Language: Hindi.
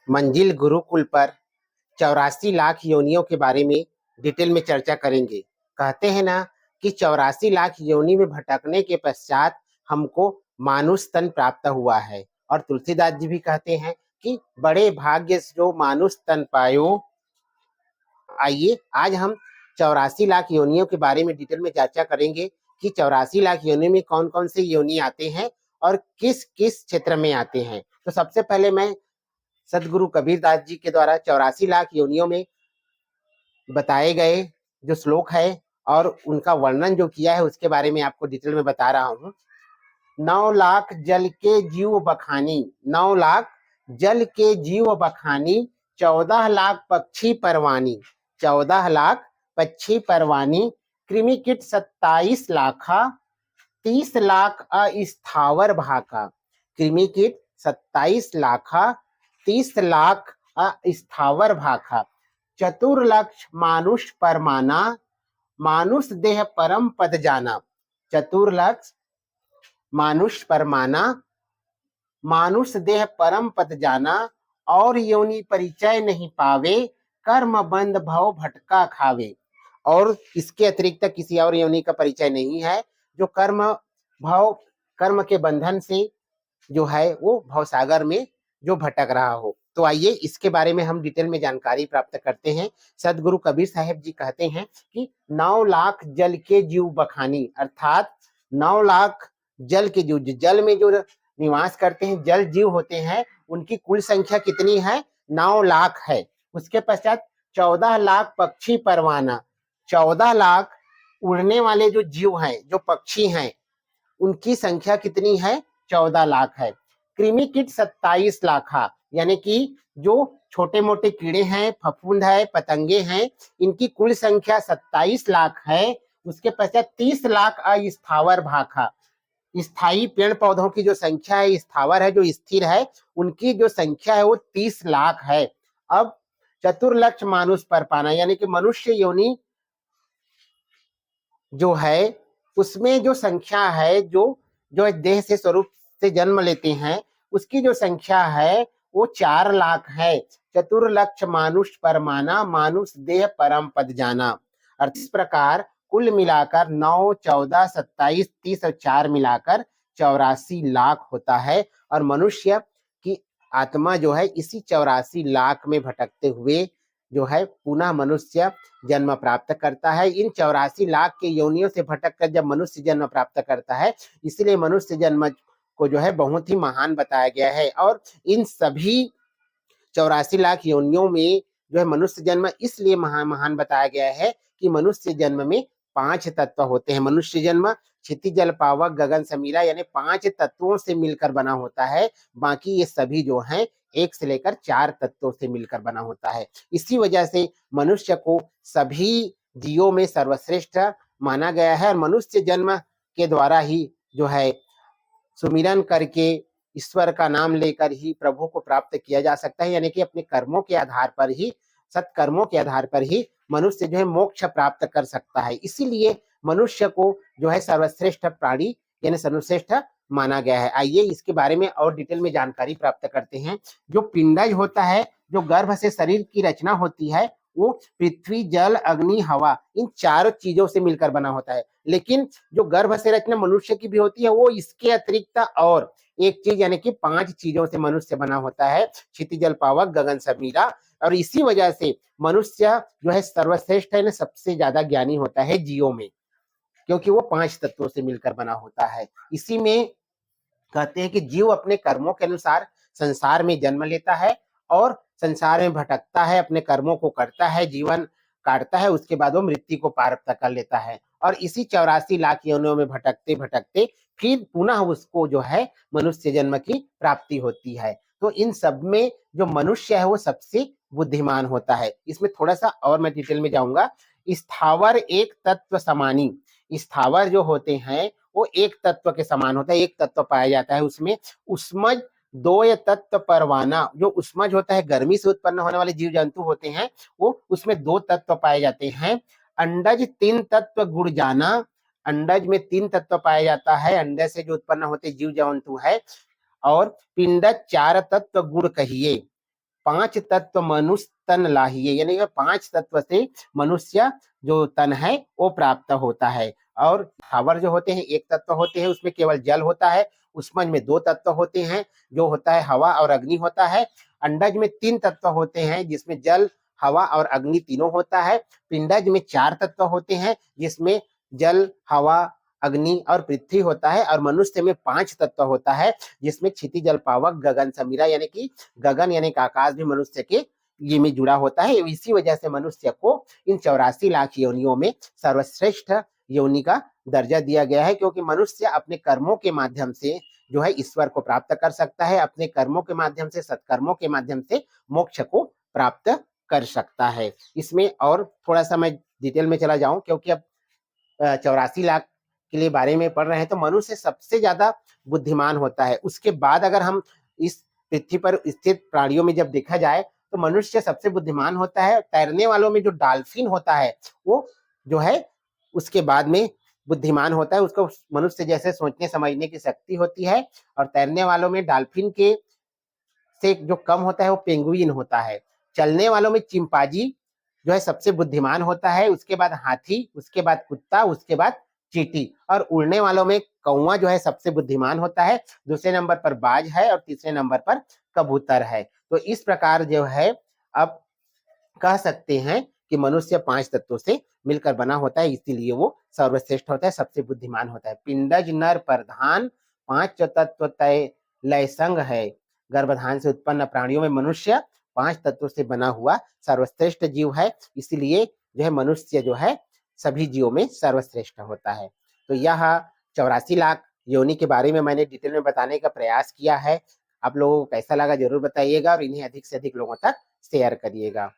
मंजिल गुरुकुल पर 84 लाख योनियों के बारे में डिटेल में चर्चा करेंगे। कहते हैं ना कि 84 लाख योनि में भटकने के पश्चात हमको मानुष तन प्राप्त हुआ है। और तुलसीदास जी भी कहते हैं कि बड़े भाग्य से जो मानुष तन पायो। आइए आज हम 84 लाख योनियों के बारे में डिटेल में चर्चा करेंगे कि 84 लाख योनि में कौन कौन से योनि आते हैं और किस किस क्षेत्र में आते हैं। तो सबसे पहले मैं सदगुरु कबीरदास जी के द्वारा 84 लाख योनियों में बताए गए जो श्लोक है और उनका वर्णन जो किया है उसके बारे में आपको डिटेल में बता रहा हूँ। 9 लाख जल के जीव बखानी, 9 लाख जल के जीव बखानी, 14 लाख पक्षी परवानी, 14 लाख पक्षी परवानी, कृमि कीट 27 लाखा, 30 लाख अस्थावर भाका, कृमि कीट 27 लाखा, 30 लाख अस्थावर भाका, चतुर्लक्ष मानुष परमाना, मानुष देह परम पद जाना, चतुर्लक्ष मानुष परमाना, मानुष देह परम पद जाना, और योनि परिचय नहीं पावे, कर्म बंध भव भटका खावे। और इसके अतिरिक्त किसी और योनि का परिचय नहीं है जो कर्म के बंधन से जो है वो भवसागर में जो भटक रहा हो। तो आइए इसके बारे में हम डिटेल में जानकारी प्राप्त करते हैं। सदगुरु कबीर साहब जी कहते हैं कि 9 लाख जल के जीव बखानी, अर्थात 9 लाख जल के जीव, जल में जो निवास करते हैं जल जीव होते हैं, उनकी कुल संख्या कितनी है? 9 लाख है। उसके पश्चात 14 लाख पक्षी परवाना, 14 लाख उड़ने वाले जो जीव हैं, जो पक्षी हैं, उनकी संख्या कितनी है? 14 लाख है। कृमि कीट 27 लाखा, यानी कि जो छोटे मोटे कीड़े हैं, फफूंद है, पतंगे हैं, इनकी कुल संख्या 27 लाख है। उसके पश्चात 30 लाख अस्थावर भाखा, स्थायी पेड़ पौधों की जो संख्या है, स्थावर है, जो स्थिर है, उनकी जो संख्या है वो 30 लाख है। अब चतुर्लक्ष मानुष पर पाना, यानी कि मनुष्य योनि जो है उसमें जो संख्या है, जो जो देह से स्वरूप से जन्म लेते हैं, उसकी जो संख्या है वो 4 लाख है। चतुर्लक्ष मानुष परमाना, मानुष देह परम पद जाना। अर्थ इस प्रकार कुल मिलाकर 9, 14, 27, 30 और 4 मिलाकर 84 लाख होता है। और मनुष्य की आत्मा जो है इसी 84 लाख में भटकते हुए जो है पुनः मनुष्य जन्म प्राप्त करता है। इन 84 लाख के योनियों से भटक कर जब मनुष्य जन्म प्राप्त करता है, इसलिए मनुष्य जन्म को जो है बहुत ही महान बताया गया है। और इन सभी 84 लाख योनियों में जो है मनुष्य जन्म इसलिए महान बताया गया है कि मनुष्य जन्म में 5 तत्व होते हैं। मनुष्य जन्म क्षिति जल पावक गगन समीरा, यानी 5 तत्वों से मिलकर बना होता है। बाकी ये सभी जो हैं 1 से लेकर 4 तत्वों से मिलकर बना होता है। इसी वजह से मनुष्य को सभी जीवों में सर्वश्रेष्ठ माना गया है। और मनुष्य जन्म के द्वारा ही जो है सुमिरन करके ईश्वर का नाम लेकर ही प्रभु को प्राप्त किया जा सकता है। यानी कि अपने कर्मों के आधार पर ही, सत्कर्मों के आधार पर ही मनुष्य जो है मोक्ष प्राप्त कर सकता है। इसीलिए मनुष्य को जो है सर्वश्रेष्ठ प्राणी यानी सर्वश्रेष्ठ माना गया है। आइए इसके बारे में और डिटेल में जानकारी प्राप्त करते हैं। जो पिंडज होता है, जो गर्भ से शरीर की रचना होती है, वो पृथ्वी जल अग्नि हवा इन 4 चीजों से मिलकर बना होता है। लेकिन जो गर्भ से रचना मनुष्य की भी होती है, वो इसके अतिरिक्त और एक चीज यानी कि 5 चीजों से मनुष्य बना होता है, क्षिति जल पावक गगन समीरा। और इसी वजह से मनुष्य जो है सर्वश्रेष्ठ है, सबसे ज्यादा ज्ञानी होता है जीवों में, क्योंकि वो 5 तत्वों से मिलकर बना होता है। इसी में कहते हैं कि जीव अपने कर्मों के अनुसार संसार में जन्म लेता है और संसार में भटकता है, अपने कर्मों को करता है, जीवन काटता है, उसके बाद वो मृत्यु को प्राप्त कर लेता है। और इसी 84 लाख योनियों में भटकते भटकते फिर पुनः उसको जो है मनुष्य जन्म की प्राप्ति होती है। तो इन सब में जो मनुष्य है वो सबसे बुद्धिमान होता है। इसमें थोड़ा सा और मैं डिटेल में जाऊंगा। स्थावर एक तत्व समानी, स्थावर जो होते हैं वो एक तत्व के समान होता है, एक तत्व पाया जाता है उसमें। उष्मज 2 तत्व परवाना, जो उष्मज होता है गर्मी से उत्पन्न होने वाले जीव जंतु होते हैं, वो उसमें 2 तत्व पाए जाते हैं। अंडज 3 तत्व गुड़ जाना, अंडज में 3 तत्व पाया जाता है, अंडे से जो उत्पन्न होते जीव जंतु है। और पिंडज 4 तत्व गुड़ कहिए, 5 तत्व मनुष्य तन लाहिए, यानी कि 5 तत्व से मनुष्य जो तन है वो प्राप्त होता है। और स्थावर जो होते हैं एक तत्व होते हैं, उसमें केवल जल होता है। उष्मज में 2 तत्व होते हैं, जो होता है हवा और अग्नि होता है। अंडज में 3 तत्व होते हैं, जिसमें जल, हवा और अग्नि तीनों होता है। पिंडज में 4 तत्व होते हैं, जिसमें जल, हवा, अग्नि और पृथ्वी होता है। और मनुष्य में 5 तत्व होता है, जिसमें क्षिति, जल, पावक, गगन, समीरा, यानी कि गगन यानी कि आकाश भी मनुष्य के ये में जुड़ा होता है। इसी वजह से मनुष्य को इन 84 लाख योनियों में सर्वश्रेष्ठ योनि का दर्जा दिया गया है, क्योंकि मनुष्य अपने कर्मों के माध्यम से जो है ईश्वर को प्राप्त कर सकता है, अपने कर्मों के माध्यम से, सत्कर्मों के माध्यम से मोक्ष को प्राप्त कर सकता है। इसमें और थोड़ा सा मैं डिटेल में चला जाऊं, क्योंकि अब 84 लाख के लिए बारे में पढ़ रहे हैं, तो मनुष्य सबसे ज्यादा बुद्धिमान होता है। उसके बाद अगर हम इस पृथ्वी पर स्थित प्राणियों में जब देखा जाए तो मनुष्य सबसे बुद्धिमान होता है। तैरने वालों में जो डॉल्फिन होता है वो जो है उसके बाद में बुद्धिमान होता है, उसको मनुष्य जैसे सोचने समझने की शक्ति होती है। और तैरने वालों में डॉल्फिन के से जो कम होता है वो पेंगुइन होता है। चलने वालों में चिंपांजी जो है सबसे बुद्धिमान होता है, उसके बाद हाथी, उसके बाद कुत्ता, उसके बाद चींटी। और उड़ने वालों में कौवा जो है सबसे बुद्धिमान होता है, दूसरे नंबर पर बाज है और तीसरे नंबर पर कबूतर है। तो इस प्रकार जो है अब कह सकते हैं कि मनुष्य 5 तत्वों से मिलकर बना होता है, इसीलिए वो सर्वश्रेष्ठ होता है, सबसे बुद्धिमान होता है। पिंडज नर प्रधान 5 तत्व तय लय संग है। गर्भधान से उत्पन्न प्राणियों में मनुष्य 5 तत्वों से बना हुआ सर्वश्रेष्ठ जीव है, इसलिए जो है मनुष्य जो है सभी जीवों में सर्वश्रेष्ठ होता है। तो यह 84 लाख योनि के बारे में मैंने डिटेल में बताने का प्रयास किया है। आप लोगों को कैसा लगा जरूर बताइएगा और इन्हें अधिक से अधिक लोगों तक शेयर करिएगा।